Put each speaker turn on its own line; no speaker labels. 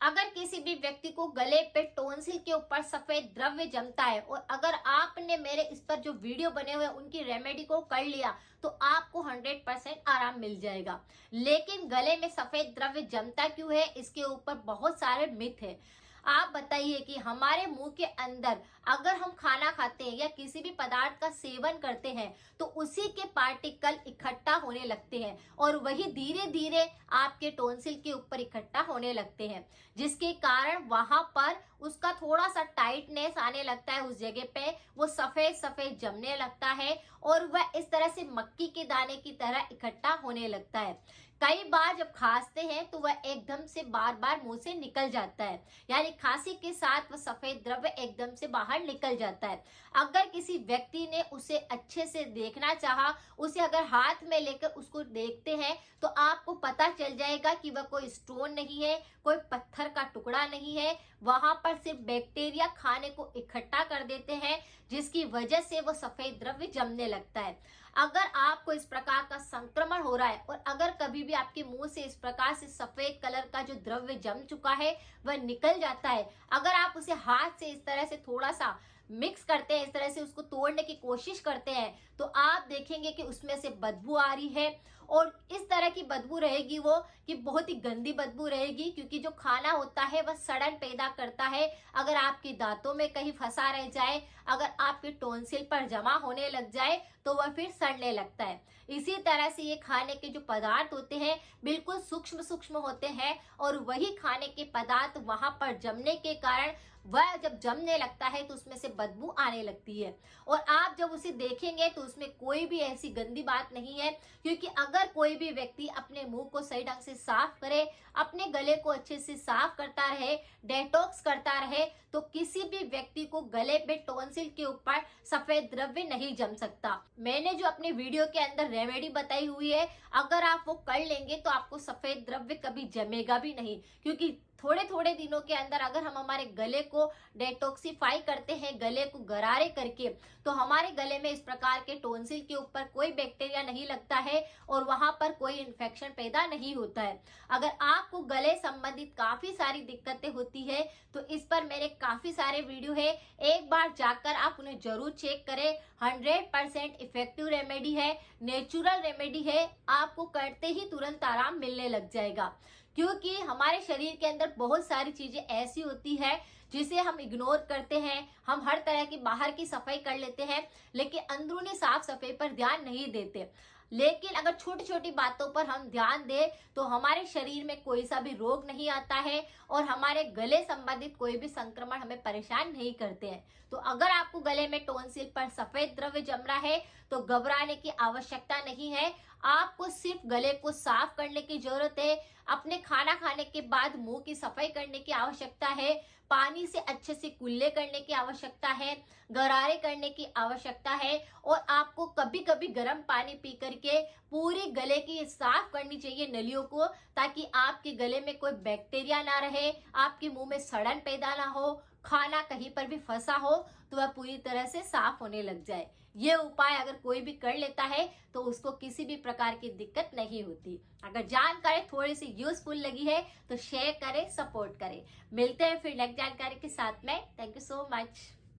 अगर किसी भी व्यक्ति को गले पे टॉन्सिल के ऊपर सफेद द्रव्य जमता है और अगर आपने मेरे इस पर जो वीडियो बने हुए उनकी रेमेडी को कर लिया तो आपको 100% आराम मिल जाएगा। लेकिन गले में सफेद द्रव्य जमता क्यों है, इसके ऊपर बहुत सारे मिथ है। आप बताइए कि हमारे मुंह के अंदर अगर हम खाना खाते हैं या किसी भी पदार्थ का सेवन करते हैं तो उसी के पार्टिकल इकट्ठा होने लगते हैं और वही धीरे धीरे आपके टॉन्सिल के ऊपर इकट्ठा होने लगते हैं, जिसके कारण वहां पर उसका थोड़ा सा टाइटनेस आने लगता है। उस जगह पे वो सफेद सफेद जमने लगता है और वह इस तरह से मक्की के दाने की तरह इकट्ठा होने लगता है। कई बार जब खांसते हैं तो वह एकदम से बार बार मुंह से निकल जाता है, यानी खांसी के साथ वह सफेद द्रव्य एकदम से बाहर निकल जाता है। अगर किसी व्यक्ति ने उसे अच्छे से देखना चाहा, उसे अगर हाथ में लेकर उसको देखते हैं तो आपको पता चल जाएगा कि वह कोई स्टोन नहीं है, कोई पत्थर का टुकड़ा नहीं है। वहां पर सिर्फ बैक्टीरिया खाने को इकट्ठा कर देते हैं, जिसकी वजह से वो सफेद द्रव्य जमने लगता है। अगर आपको इस प्रकार का संक्रमण हो रहा है और अगर कभी भी आपके मुंह से इस प्रकार से सफेद कलर का जो द्रव्य जम चुका है वह निकल जाता है, अगर आप उसे हाथ से इस तरह से थोड़ा सा मिक्स करते हैं, इस तरह से उसको तोड़ने की कोशिश करते हैं, तो आप देखेंगे कि उसमें से बदबू आ रही है। और इस तरह की बदबू रहेगी वो कि बहुत ही गंदी बदबू रहेगी, क्योंकि जो खाना होता है वह सड़न पैदा करता है। अगर आपके दांतों में कहीं फंसा रह जाए, अगर आपके टॉन्सिल पर जमा होने लग जाए तो वह फिर सड़ने लगता है। इसी तरह से ये खाने के जो पदार्थ होते हैं बिल्कुल सूक्ष्म सूक्ष्म होते हैं और वही खाने के पदार्थ वहां पर जमने के कारण वह जब जमने लगता है तो उसमें से बदबू आने लगती है। और आप जब उसे देखेंगे तो उसमें कोई भी ऐसी गंदी बात नहीं है, क्योंकि अगर कोई भी व्यक्ति अपने मुंह को सही ढंग से साफ करे, अपने गले को अच्छे से साफ करता रहे, डेटॉक्स करता रहे, तो किसी भी व्यक्ति को गले पे टॉन्सिल के ऊपर सफेद द्रव्य नहीं जम सकता। मैंने जो अपने वीडियो के अंदर रेमेडी बताई हुई है, अगर आप वो कर लेंगे तो आपको सफेद द्रव्य कभी जमेगा भी नहीं, क्योंकि थोड़े थोड़े दिनों के अंदर अगर हम हमारे गले को डेटॉक्सिफाई करते हैं, गले को गरारे करके, तो हमारे गले में इस प्रकार के टॉन्सिल के ऊपर कोई बैक्टीरिया नहीं लगता है और वहां पर कोई इन्फेक्शन पैदा नहीं होता है। अगर आपको गले संबंधित काफी सारी दिक्कतें होती है तो इस पर मेरे काफी सारे वीडियो है, एक बार जाकर आप उन्हें जरूर चेक करें। 100% इफेक्टिव रेमेडी है, नेचुरल रेमेडी है, आपको करते ही तुरंत आराम मिलने लग जाएगा। क्योंकि हमारे शरीर के अंदर बहुत सारी चीजें ऐसी होती है जिसे हम इग्नोर करते हैं। हम हर तरह की बाहर की सफाई कर लेते हैं लेकिन अंदरूनी साफ सफाई पर ध्यान नहीं देते। लेकिन अगर छोटी छोटी बातों पर हम ध्यान दें तो हमारे शरीर में कोई सा भी रोग नहीं आता है और हमारे गले संबंधित कोई भी संक्रमण हमें परेशान नहीं करते हैं। तो अगर आपको गले में टॉन्सिल पर सफेद द्रव्य जम रहा है तो घबराने की आवश्यकता नहीं है। आपको सिर्फ गले को साफ करने की जरूरत है, अपने खाना खाने के बाद मुंह की सफाई करने की आवश्यकता है, पानी से अच्छे से कुल्ले करने की आवश्यकता है, गरारे करने की आवश्यकता है और आपको कभी कभी गर्म पानी पी करके पूरी गले की साफ करनी चाहिए नलियों को, ताकि आपके गले में कोई बैक्टीरिया ना रहे, आपके मुंह में सड़न पैदा ना हो, खाना कहीं पर भी फंसा हो तो वह पूरी तरह से साफ होने लग जाए। ये उपाय अगर कोई भी कर लेता है तो उसको किसी भी प्रकार की दिक्कत नहीं होती। अगर जानकारी थोड़ी सी यूजफुल लगी है तो शेयर करें, सपोर्ट करें। मिलते हैं फिर नेक्स्ट जानकारी के साथ में। Thank you so much.